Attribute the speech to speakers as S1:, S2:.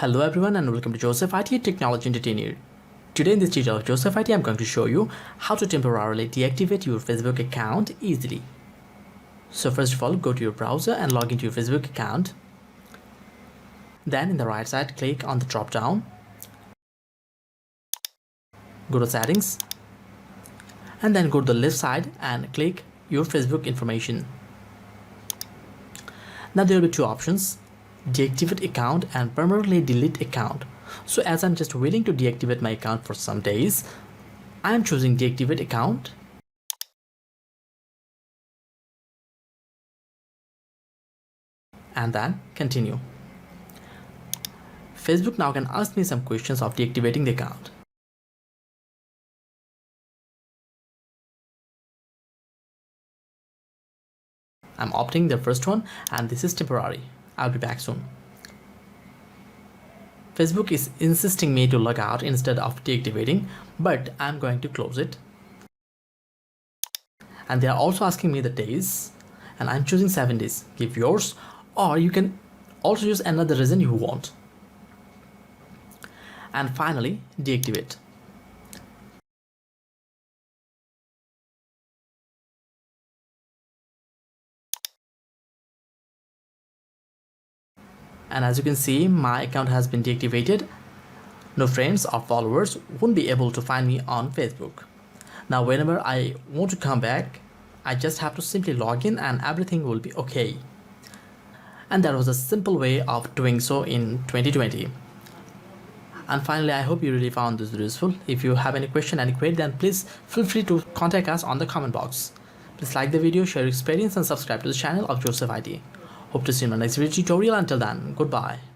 S1: Hello everyone and welcome to Joseph IT Technology Entertainer. Today in this tutorial of Joseph IT, I'm going to show you how to temporarily deactivate your Facebook account easily. So first of all, go to your browser and log into your Facebook account. Then in the right side, click on the drop down. Go to settings. And then go to the left side and click your Facebook information. Now there will be two options: deactivate account and permanently delete account. So as I'm just waiting to deactivate my account for some days, I am choosing deactivate account. And then continue. Facebook now can ask me some questions of deactivating the account. I'm opting the first one and this is temporary. I'll be back soon. Facebook is insisting me to log out instead of deactivating, but I'm going to close it. And they are also asking me the days, and I'm choosing 7 days. Give yours, or you can also use another reason you want. And finally, deactivate. And as you can see, my account has been deactivated. No friends or followers won't be able to find me on Facebook. Now whenever I want to come back, I just have to simply log in and everything will be okay. And that was a simple way of doing so in 2020. And finally, I hope you really found this useful. If you have any question, any query, then please feel free to contact us on the comment box. Please like the video, share your experience and subscribe to the channel of Joseph IT. Hope to see you in my next video tutorial. Until then, goodbye.